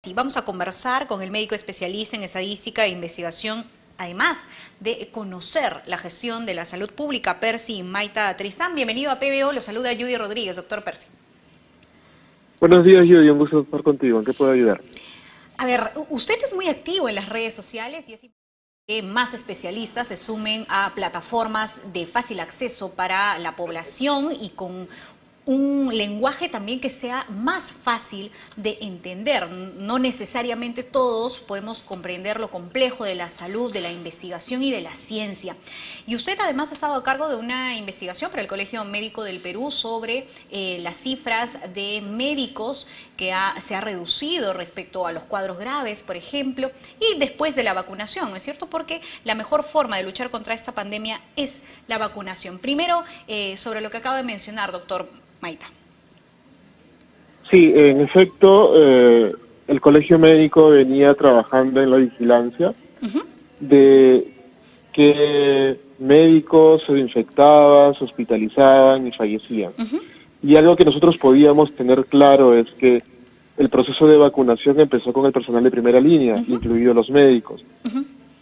Sí, vamos a conversar con el médico especialista en estadística e investigación, además de conocer la gestión de la salud pública, Percy Maita Trizán. Bienvenido a PBO, lo saluda Judy Rodríguez, doctor Percy. Buenos días, Judy, un gusto estar contigo. ¿En qué puedo ayudar? A ver, usted es muy activo en las redes sociales y es importante que más especialistas se sumen a plataformas de fácil acceso para la población y con un lenguaje también que sea más fácil de entender. No necesariamente todos podemos comprender lo complejo de la salud, de la investigación y de la ciencia. Y usted además ha estado a cargo de una investigación para el Colegio Médico del Perú sobre las cifras de médicos que se ha reducido respecto a los cuadros graves, por ejemplo, y después de la vacunación, ¿no es cierto? Porque la mejor forma de luchar contra esta pandemia es la vacunación. Primero, sobre lo que acabo de mencionar, doctor Maita. Sí, en efecto, el Colegio Médico venía trabajando en la vigilancia de que médicos se infectaban, se hospitalizaban y fallecían. Y algo que nosotros podíamos tener claro es que el proceso de vacunación empezó con el personal de primera línea, incluidos los médicos.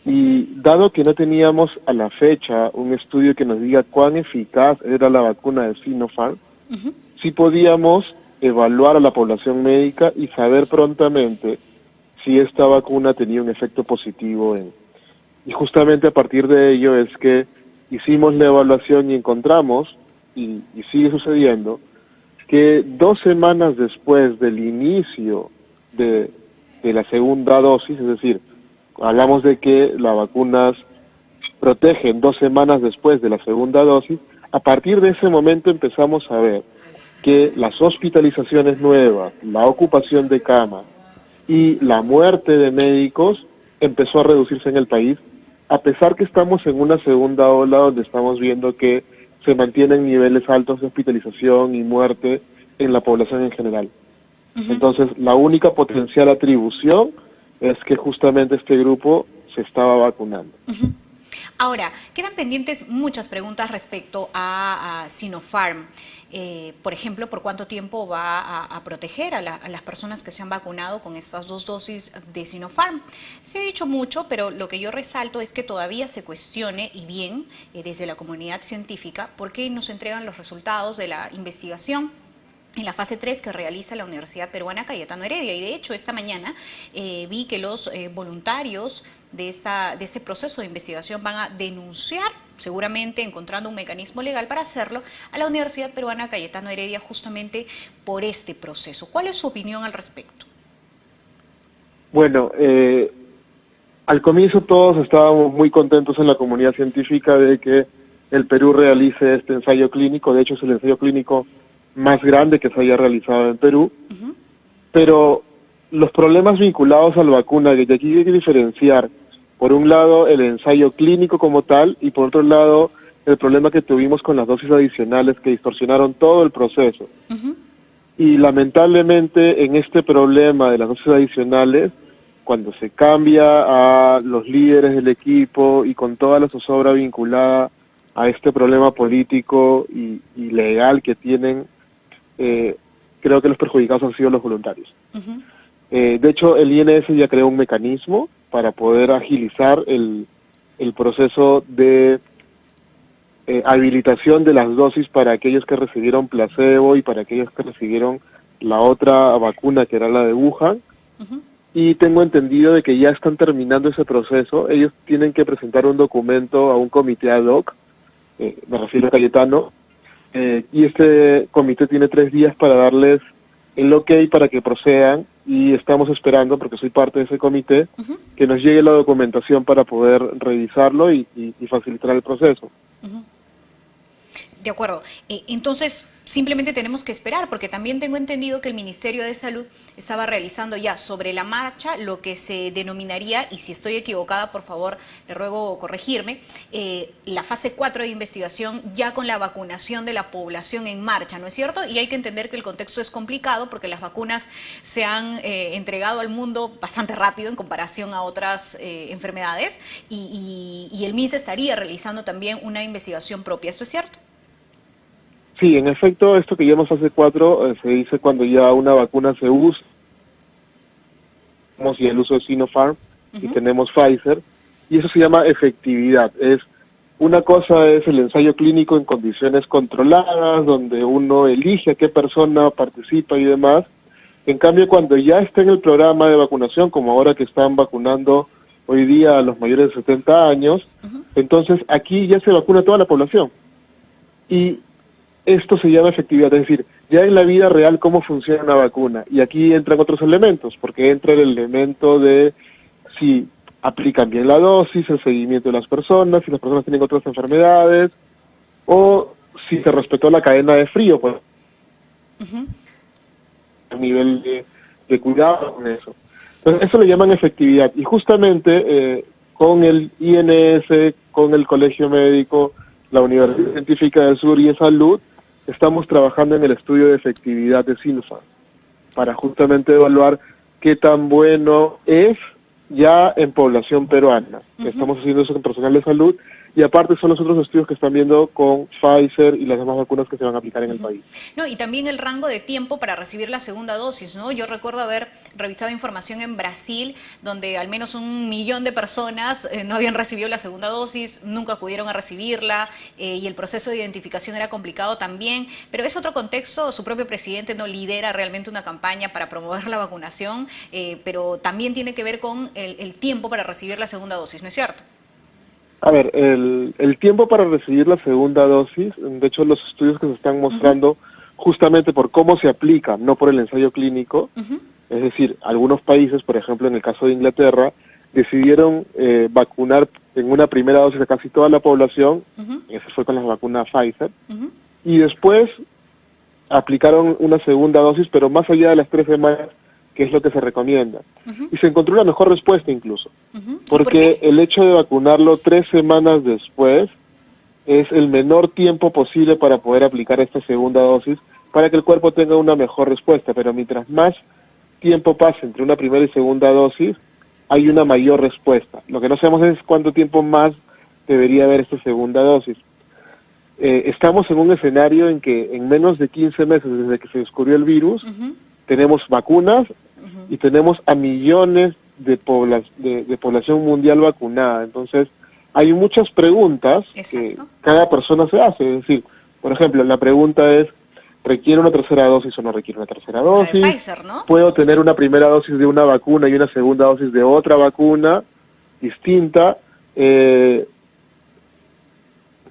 Y dado que no teníamos a la fecha un estudio que nos diga cuán eficaz era la vacuna de Sinopharm, sí podíamos evaluar a la población médica y saber prontamente si esta vacuna tenía un efecto positivo y justamente a partir de ello es que hicimos la evaluación y encontramos, y sigue sucediendo, que 2 semanas después del inicio de la segunda dosis, es decir, hablamos de que las vacunas protegen 2 semanas después de la segunda dosis, a partir de ese momento empezamos a ver que las hospitalizaciones nuevas, la ocupación de cama y la muerte de médicos empezó a reducirse en el país, a pesar que estamos en una segunda ola donde estamos viendo que se mantienen niveles altos de hospitalización y muerte en la población en general. Entonces, la única potencial atribución es que justamente este grupo se estaba vacunando. Ahora, quedan pendientes muchas preguntas respecto a Sinopharm. Por ejemplo, ¿por cuánto tiempo va a proteger a las personas que se han vacunado con estas 2 dosis de Sinopharm? Se ha dicho mucho, pero lo que yo resalto es que todavía se cuestione, y bien, desde la comunidad científica, por qué nos entregan los resultados de la investigación en la fase 3 que realiza la Universidad Peruana Cayetano Heredia. Y de hecho, esta mañana vi que los voluntarios de este proceso de investigación van a denunciar, seguramente encontrando un mecanismo legal para hacerlo, a la Universidad Peruana Cayetano Heredia justamente por este proceso. ¿Cuál es su opinión al respecto? Bueno, al comienzo todos estábamos muy contentos en la comunidad científica de que el Perú realice este ensayo clínico. De hecho, es el ensayo clínico más grande que se haya realizado en Perú, pero los problemas vinculados a la vacuna, que aquí hay que diferenciar, por un lado el ensayo clínico como tal, y por otro lado el problema que tuvimos con las dosis adicionales que distorsionaron todo el proceso. Y lamentablemente en este problema de las dosis adicionales, cuando se cambia a los líderes del equipo y con toda la zozobra vinculada a este problema político y legal que tienen, creo que los perjudicados han sido los voluntarios. De hecho, el INS ya creó un mecanismo para poder agilizar el proceso de habilitación de las dosis para aquellos que recibieron placebo y para aquellos que recibieron la otra vacuna que era la de Wuhan. Y tengo entendido de que ya están terminando ese proceso. Ellos tienen que presentar un documento a un comité ad hoc, me refiero a Cayetano, y este comité tiene 3 días para darles el ok para que procedan, y estamos esperando, porque soy parte de ese comité, que nos llegue la documentación para poder revisarlo y facilitar el proceso. De acuerdo. Entonces, simplemente tenemos que esperar, porque también tengo entendido que el Ministerio de Salud estaba realizando ya sobre la marcha lo que se denominaría, y si estoy equivocada, por favor, le ruego corregirme, la fase 4 de investigación ya con la vacunación de la población en marcha, ¿no es cierto? Y hay que entender que el contexto es complicado porque las vacunas se han entregado al mundo bastante rápido en comparación a otras enfermedades, y el MINSA estaría realizando también una investigación propia. ¿Esto es cierto? Sí, en efecto, esto que llamamos fase 4 se dice cuando ya una vacuna se usa y el uso de Sinopharm, y tenemos Pfizer, y eso se llama efectividad. Una cosa es el ensayo clínico en condiciones controladas, donde uno elige a qué persona participa y demás. En cambio, cuando ya está en el programa de vacunación, como ahora que están vacunando hoy día a los mayores de 70 años, entonces aquí ya se vacuna toda la población. Y esto se llama efectividad, es decir, ya en la vida real cómo funciona una vacuna. Y aquí entran otros elementos, porque entra el elemento de si aplican bien la dosis, el seguimiento de las personas, si las personas tienen otras enfermedades, o si se respetó la cadena de frío, pues, a nivel de cuidado con eso. Entonces, eso le llaman efectividad. Y justamente con el INS, con el Colegio Médico, la Universidad Científica del Sur y de Salud, estamos trabajando en el estudio de efectividad de Sinopharm, para justamente evaluar qué tan bueno es ya en población peruana. Estamos haciendo eso con personal de salud, y aparte son los otros estudios que están viendo con Pfizer y las demás vacunas que se van a aplicar en el país. No, y también el rango de tiempo para recibir la segunda dosis, ¿no? Yo recuerdo haber revisado información en Brasil, donde al menos 1 millón de personas no habían recibido la segunda dosis, nunca acudieron a recibirla, y el proceso de identificación era complicado también, pero es otro contexto. Su propio presidente no lidera realmente una campaña para promover la vacunación, pero también tiene que ver con el tiempo para recibir la segunda dosis, ¿no es cierto? A ver, el tiempo para recibir la segunda dosis, de hecho los estudios que se están mostrando, justamente por cómo se aplica, no por el ensayo clínico, es decir, algunos países, por ejemplo en el caso de Inglaterra, decidieron vacunar en una primera dosis a casi toda la población, eso fue con las vacunas Pfizer, y después aplicaron una segunda dosis, pero más allá de las 3 semanas, que es lo que se recomienda. Y se encontró una mejor respuesta incluso, porque el hecho de vacunarlo 3 semanas después es el menor tiempo posible para poder aplicar esta segunda dosis, para que el cuerpo tenga una mejor respuesta, pero mientras más tiempo pase entre una primera y segunda dosis, hay una mayor respuesta. Lo que no sabemos es cuánto tiempo más debería haber esta segunda dosis. Estamos en un escenario en que en menos de 15 meses desde que se descubrió el virus, tenemos vacunas y tenemos a millones de población mundial vacunada. Entonces, hay muchas preguntas que cada persona se hace. Es decir, por ejemplo, la pregunta es, ¿requiere una tercera dosis o no requiere una tercera dosis? La de Pfizer, ¿no? ¿Puedo tener una primera dosis de una vacuna y una segunda dosis de otra vacuna distinta?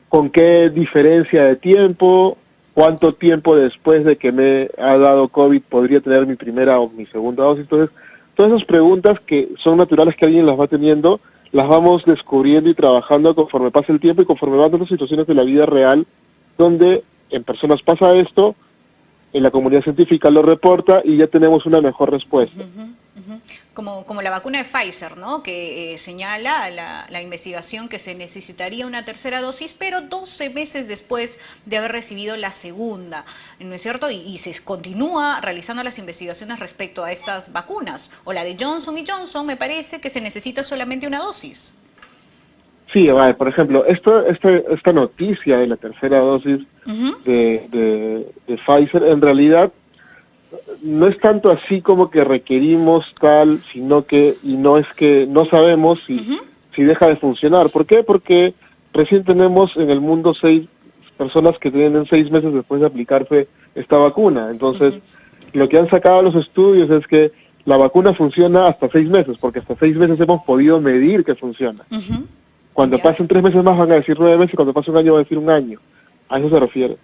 ¿Con qué diferencia de tiempo? ¿Cuánto tiempo después de que me ha dado COVID podría tener mi primera o mi segunda dosis? Entonces, todas esas preguntas que son naturales que alguien las va teniendo, las vamos descubriendo y trabajando conforme pasa el tiempo y conforme van dando situaciones de la vida real, donde en personas pasa esto, en la comunidad científica lo reporta y ya tenemos una mejor respuesta. Como la vacuna de Pfizer, ¿no? Que señala la investigación que se necesitaría una tercera dosis, pero 12 meses después de haber recibido la segunda, ¿no es cierto? Y se continúa realizando las investigaciones respecto a estas vacunas. O la de Johnson & Johnson, me parece que se necesita solamente una dosis. Sí, vale, por ejemplo, esta noticia de la tercera dosis de Pfizer, en realidad no es tanto así como que requerimos tal, sino que, y no es que no sabemos si deja de funcionar. ¿Por qué? Porque recién tenemos en el mundo 6 personas que tienen 6 meses después de aplicarse esta vacuna. Entonces, lo que han sacado los estudios es que la vacuna funciona hasta 6 meses, porque hasta 6 meses hemos podido medir que funciona. Cuando pasen 3 meses más van a decir 9 meses, y cuando pase un año van a decir un año. A eso se refiere.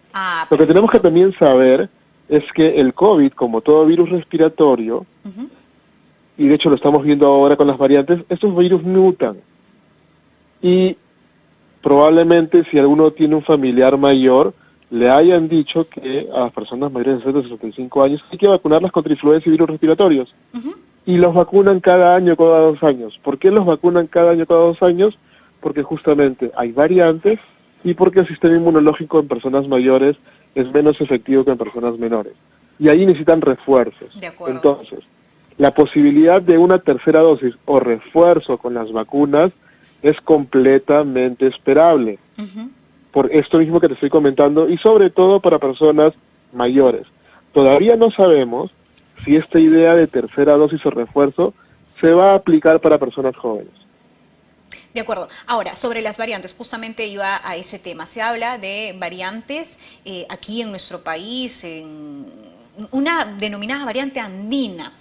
Lo que tenemos que también saber es que el COVID, como todo virus respiratorio, y de hecho lo estamos viendo ahora con las variantes, estos virus mutan. Y probablemente si alguno tiene un familiar mayor, le hayan dicho que a las personas mayores de 60 a 65 años hay que vacunarlas contra influenza y virus respiratorios. Y los vacunan cada año, cada 2 años. ¿Por qué los vacunan cada año, cada 2 años? Porque justamente hay variantes y porque el sistema inmunológico en personas mayores es menos efectivo que en personas menores. Y ahí necesitan refuerzos. De acuerdo. Entonces, la posibilidad de una tercera dosis o refuerzo con las vacunas es completamente esperable. Por esto mismo que te estoy comentando, y sobre todo para personas mayores. Todavía no sabemos si esta idea de tercera dosis o refuerzo se va a aplicar para personas jóvenes. De acuerdo. Ahora, sobre las variantes, justamente iba a ese tema. Se habla de variantes aquí en nuestro país, en una denominada variante andina.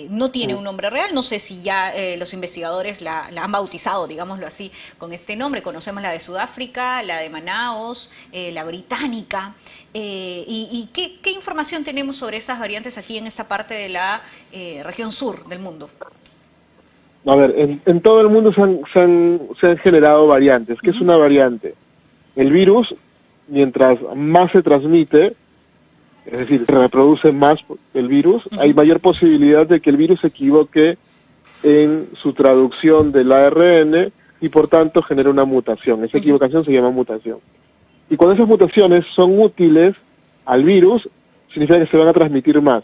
No tiene un nombre real, no sé si ya los investigadores la han bautizado, digámoslo así, con este nombre. Conocemos la de Sudáfrica, la de Manaos, la británica. ¿Y qué información tenemos sobre esas variantes aquí en esta parte de la región sur del mundo? A ver, en todo el mundo se han generado variantes. ¿Qué es una variante? El virus, mientras más se transmite, es decir, se reproduce más el virus, hay mayor posibilidad de que el virus se equivoque en su traducción del ARN y por tanto genere una mutación. Esa equivocación se llama mutación. Y cuando esas mutaciones son útiles al virus, significa que se van a transmitir más.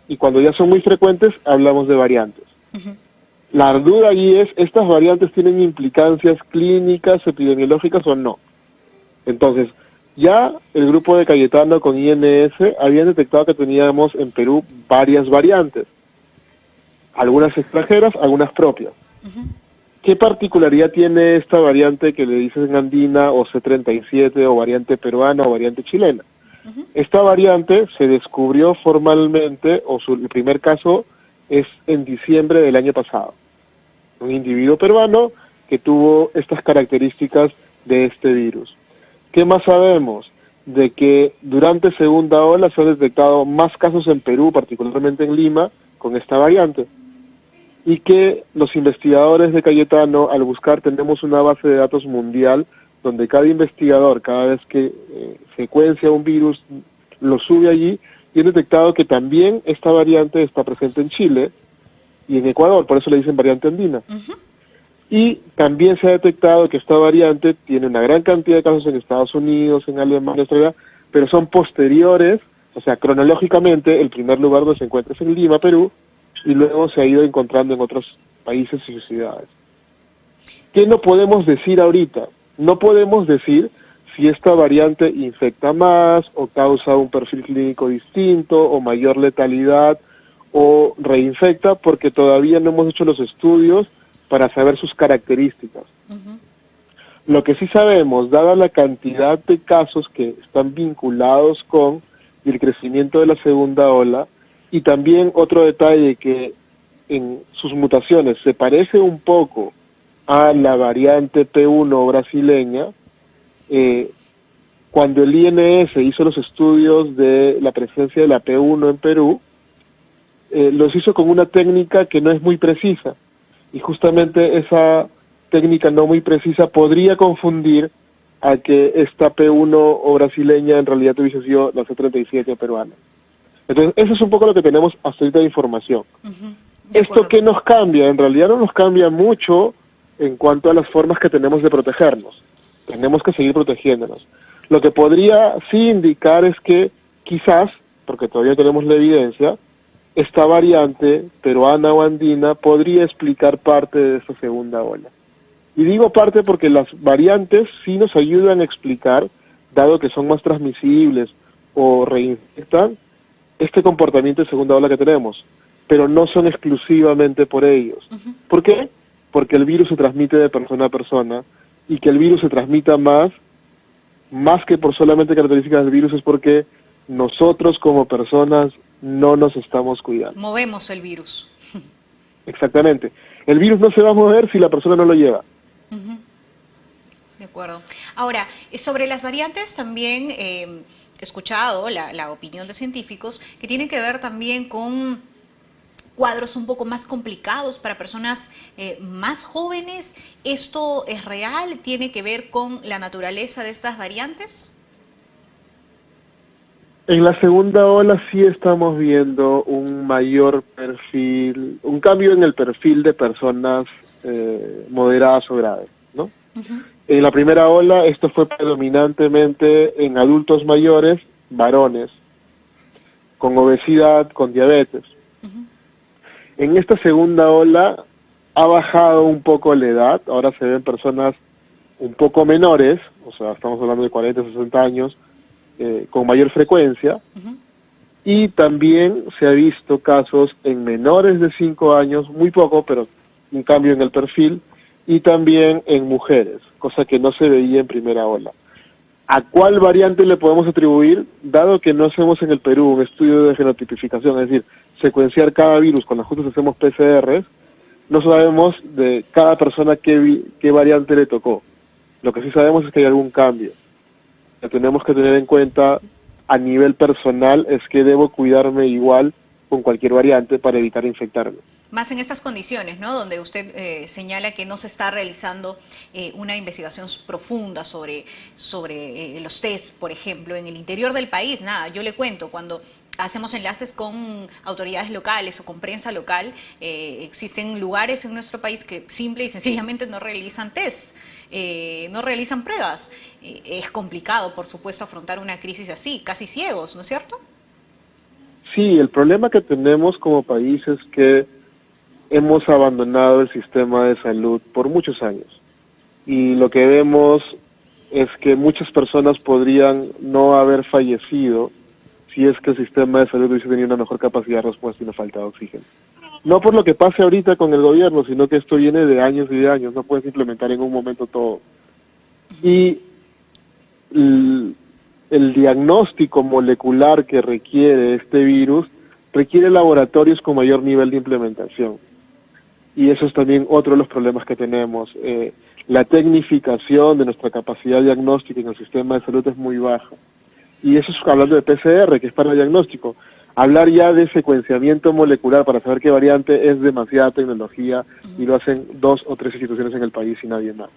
Y cuando ya son muy frecuentes, hablamos de variantes. La duda allí es, ¿estas variantes tienen implicancias clínicas, epidemiológicas o no? Entonces, ya el grupo de Cayetano con INS habían detectado que teníamos en Perú varias variantes. Algunas extranjeras, algunas propias. ¿Qué particularidad tiene esta variante que le dicen andina o C37 o variante peruana o variante chilena? Esta variante se descubrió formalmente, el primer caso es en diciembre del año pasado. Un individuo peruano que tuvo estas características de este virus. ¿Qué más sabemos? De que durante segunda ola se han detectado más casos en Perú, particularmente en Lima, con esta variante. Y que los investigadores de Cayetano, al buscar, tenemos una base de datos mundial, donde cada investigador, cada vez que secuencia un virus, lo sube allí, y han detectado que también esta variante está presente en Chile y en Ecuador, por eso le dicen variante andina. Y también se ha detectado que esta variante tiene una gran cantidad de casos en Estados Unidos, en Alemania, Australia, pero son posteriores, o sea, cronológicamente, el primer lugar donde se encuentra es en Lima, Perú, y luego se ha ido encontrando en otros países y ciudades. ¿Qué no podemos decir ahorita? No podemos decir si esta variante infecta más o causa un perfil clínico distinto o mayor letalidad o reinfecta, porque todavía no hemos hecho los estudios para saber sus características. Lo que sí sabemos, dada la cantidad de casos que están vinculados con el crecimiento de la segunda ola, y también otro detalle que en sus mutaciones se parece un poco a la variante P1 brasileña, cuando el INS hizo los estudios de la presencia de la P1 en Perú, los hizo con una técnica que no es muy precisa, y justamente esa técnica no muy precisa podría confundir a que esta P1 o brasileña en realidad hubiese sido la C37 peruana. Entonces, eso es un poco lo que tenemos hasta ahorita de información. ¿Esto qué nos cambia? En realidad no nos cambia mucho en cuanto a las formas que tenemos de protegernos. Tenemos que seguir protegiéndonos. Lo que podría sí indicar es que quizás, porque todavía tenemos la evidencia, esta variante peruana o andina podría explicar parte de esta segunda ola. Y digo parte porque las variantes sí nos ayudan a explicar, dado que son más transmisibles o reinfectan, este comportamiento de segunda ola que tenemos, pero no son exclusivamente por ellos. ¿Por qué? Porque el virus se transmite de persona a persona, y que el virus se transmita más que por solamente características del virus, es porque nosotros como personas no nos estamos cuidando. Movemos el virus. Exactamente. El virus no se va a mover si la persona no lo lleva. De acuerdo. Ahora, sobre las variantes también he escuchado la opinión de científicos que tienen que ver también con cuadros un poco más complicados para personas más jóvenes. ¿Esto es real? ¿Tiene que ver con la naturaleza de estas variantes? En la segunda ola sí estamos viendo un mayor perfil, un cambio en el perfil de personas moderadas o graves, ¿no? En la primera ola esto fue predominantemente en adultos mayores, varones, con obesidad, con diabetes. En esta segunda ola ha bajado un poco la edad, ahora se ven personas un poco menores, o sea, estamos hablando de 40, 60 años, con mayor frecuencia, y también se ha visto casos en menores de 5 años, muy poco, pero un cambio en el perfil, y también en mujeres, cosa que no se veía en primera ola. ¿A cuál variante le podemos atribuir? Dado que no hacemos en el Perú un estudio de genotipificación, es decir, secuenciar cada virus, con las justas hacemos PCRs, no sabemos de cada persona qué variante le tocó. Lo que sí sabemos es que hay algún cambio. Lo que tenemos que tener en cuenta a nivel personal es que debo cuidarme igual con cualquier variante para evitar infectarme. Más en estas condiciones, ¿no? Donde usted señala que no se está realizando una investigación profunda sobre los test, por ejemplo, en el interior del país. Nada, yo le cuento, cuando hacemos enlaces con autoridades locales o con prensa local, existen lugares en nuestro país que simple y sencillamente no realizan test, no realizan pruebas. Es complicado, por supuesto, afrontar una crisis así, casi ciegos, ¿no es cierto? Sí, el problema que tenemos como país es que hemos abandonado el sistema de salud por muchos años. Y lo que vemos es que muchas personas podrían no haber fallecido si es que el sistema de salud hubiese tenido una mejor capacidad de respuesta y no faltaba oxígeno. No por lo que pase ahorita con el gobierno, sino que esto viene de años y de años, no puedes implementar en un momento todo. Y el diagnóstico molecular que requiere este virus requiere laboratorios con mayor nivel de implementación. Y eso es también otro de los problemas que tenemos. La tecnificación de nuestra capacidad diagnóstica en el sistema de salud es muy baja. Y eso es hablando de PCR, que es para diagnóstico. Hablar ya de secuenciamiento molecular para saber qué variante es demasiada tecnología y lo hacen 2 o 3 instituciones en el país y nadie más.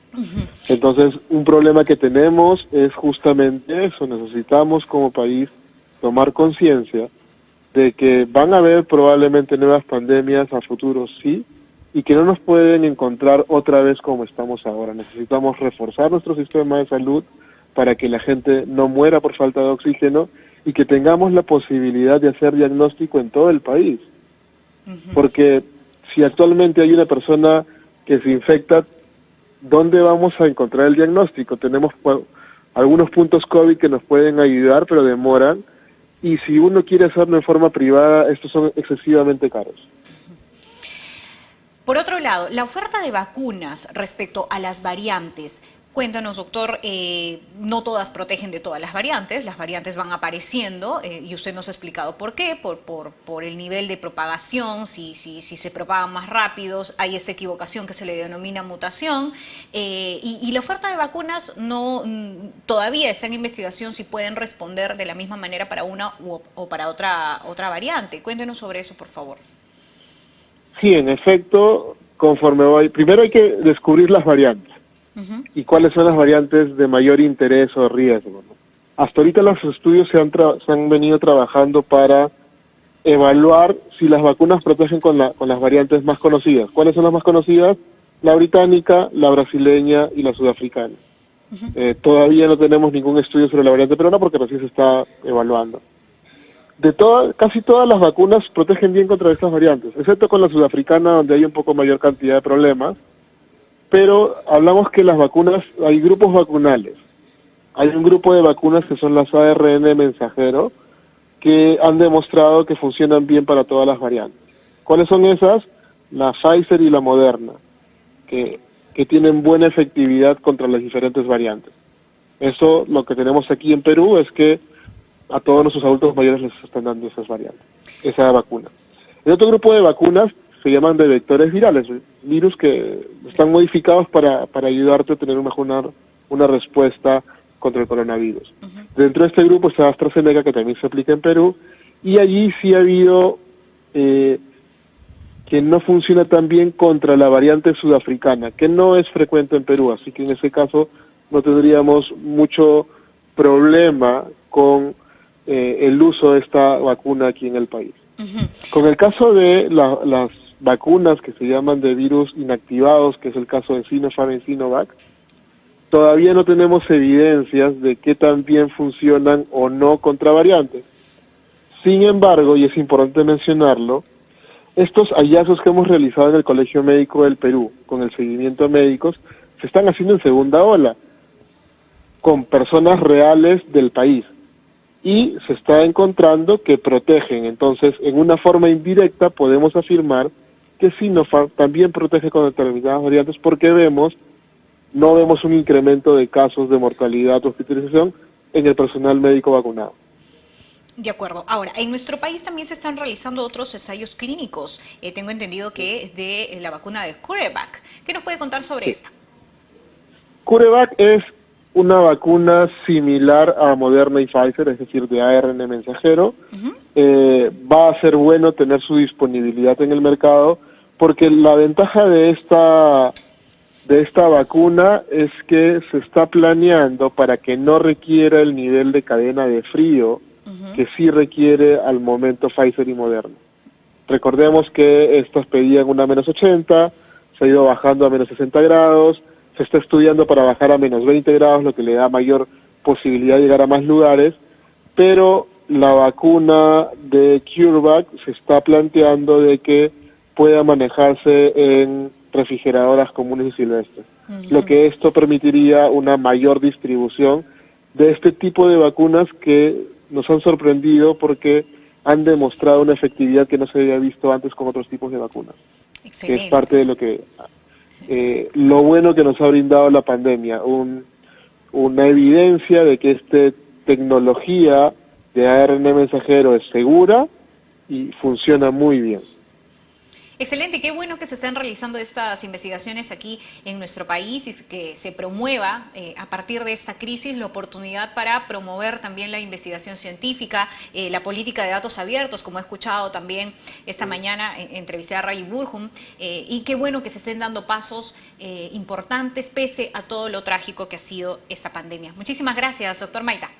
Entonces, un problema que tenemos es justamente eso. Necesitamos como país tomar conciencia de que van a haber probablemente nuevas pandemias a futuro, sí, y que no nos pueden encontrar otra vez como estamos ahora. Necesitamos reforzar nuestro sistema de salud para que la gente no muera por falta de oxígeno y que tengamos la posibilidad de hacer diagnóstico en todo el país. Porque si actualmente hay una persona que se infecta, ¿dónde vamos a encontrar el diagnóstico? Tenemos algunos puntos COVID que nos pueden ayudar, pero demoran, y si uno quiere hacerlo en forma privada, estos son excesivamente caros. Por otro lado, la oferta de vacunas respecto a las variantes. Cuéntanos, doctor, no todas protegen de todas las variantes van apareciendo y usted nos ha explicado por qué, por el nivel de propagación, si se propagan más rápidos, hay esa equivocación que se le denomina mutación, y la oferta de vacunas todavía está en investigación si pueden responder de la misma manera para una o para otra variante. Cuéntenos sobre eso, por favor. Sí, en efecto, primero hay que descubrir las variantes. ¿Y cuáles son las variantes de mayor interés o riesgo? ¿No? Hasta ahorita los estudios se han venido trabajando para evaluar si las vacunas protegen con las variantes más conocidas. ¿Cuáles son las más conocidas? La británica, la brasileña y la sudafricana. Todavía no tenemos ningún estudio sobre la variante peruana porque recién se está evaluando. Casi todas las vacunas protegen bien contra estas variantes, excepto con la sudafricana, donde hay un poco mayor cantidad de problemas. Pero hablamos que las vacunas, hay grupos vacunales. Hay un grupo de vacunas que son las ARN mensajero, que han demostrado que funcionan bien para todas las variantes. ¿Cuáles son esas? La Pfizer y la Moderna, que tienen buena efectividad contra las diferentes variantes. Eso, lo que tenemos aquí en Perú es que a todos nuestros adultos mayores les están dando esas variantes, esa vacuna. El otro grupo de vacunas se llaman de vectores virales, virus que están modificados para ayudarte a tener una respuesta contra el coronavirus. Dentro de este grupo está AstraZeneca, que también se aplica en Perú, y allí sí ha habido que no funciona tan bien contra la variante sudafricana, que no es frecuente en Perú, así que en ese caso no tendríamos mucho problema con el uso de esta vacuna aquí en el país. Con el caso de las vacunas que se llaman de virus inactivados, que es el caso de Sinopharm y Sinovac, todavía no tenemos evidencias de qué tan bien funcionan o no contra variantes. Sin embargo, y es importante mencionarlo, estos hallazgos que hemos realizado en el Colegio Médico del Perú, con el seguimiento a médicos, se están haciendo en segunda ola, con personas reales del país. y se está encontrando que protegen. Entonces, en una forma indirecta podemos afirmar que Sinopharm también protege con determinadas variantes porque no vemos un incremento de casos de mortalidad o hospitalización en el personal médico vacunado. De acuerdo. Ahora, en nuestro país también se están realizando otros ensayos clínicos. Tengo entendido que es de la vacuna de CureVac. ¿Qué nos puede contar sobre esta? CureVac es una vacuna similar a Moderna y Pfizer, es decir, de ARN mensajero. Va a ser bueno tener su disponibilidad en el mercado porque la ventaja de esta vacuna es que se está planeando para que no requiera el nivel de cadena de frío que sí requiere al momento Pfizer y Moderna. Recordemos que estas pedían una -80, se ha ido bajando a -60 grados, se está estudiando para bajar a -20 grados, lo que le da mayor posibilidad de llegar a más lugares, pero la vacuna de CureVac se está planteando de que pueda manejarse en refrigeradoras comunes y silvestres, lo que esto permitiría una mayor distribución de este tipo de vacunas que nos han sorprendido porque han demostrado una efectividad que no se había visto antes con otros tipos de vacunas. Excelente. Que es parte de lo que lo bueno que nos ha brindado la pandemia, una evidencia de que esta tecnología de ARN mensajero es segura y funciona muy bien. Excelente, qué bueno que se estén realizando estas investigaciones aquí en nuestro país y que se promueva a partir de esta crisis la oportunidad para promover también la investigación científica, la política de datos abiertos, como he escuchado también esta mañana entrevisté a Ray Burgum, y qué bueno que se estén dando pasos importantes pese a todo lo trágico que ha sido esta pandemia. Muchísimas gracias, doctor Maita.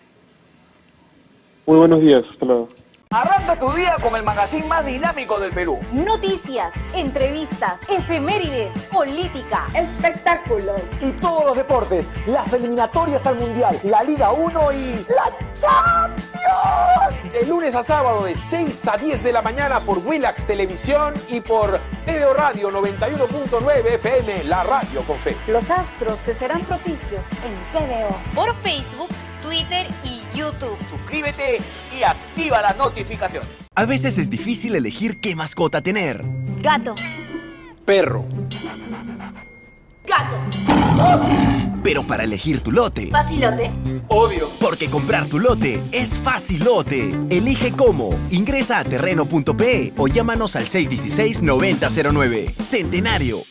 Muy buenos días, hasta luego. Arranca tu día con el magazine más dinámico del Perú. Noticias, entrevistas, efemérides, política, espectáculos y todos los deportes, las eliminatorias al Mundial, la Liga 1 y la Champions. De lunes a sábado de 6 a 10 de la mañana por Willax Televisión y por TVO Radio 91.9 FM, la radio con fe. Los astros te serán propicios en TVO. Por Facebook, Twitter y YouTube. Suscríbete y activa las notificaciones. A veces es difícil elegir qué mascota tener. Gato. Perro. Gato. Pero para elegir tu lote, Facilote. Obvio. porque comprar tu lote es facilote. Elige cómo. Ingresa a terreno.pe o llámanos al 616-9009. Centenario.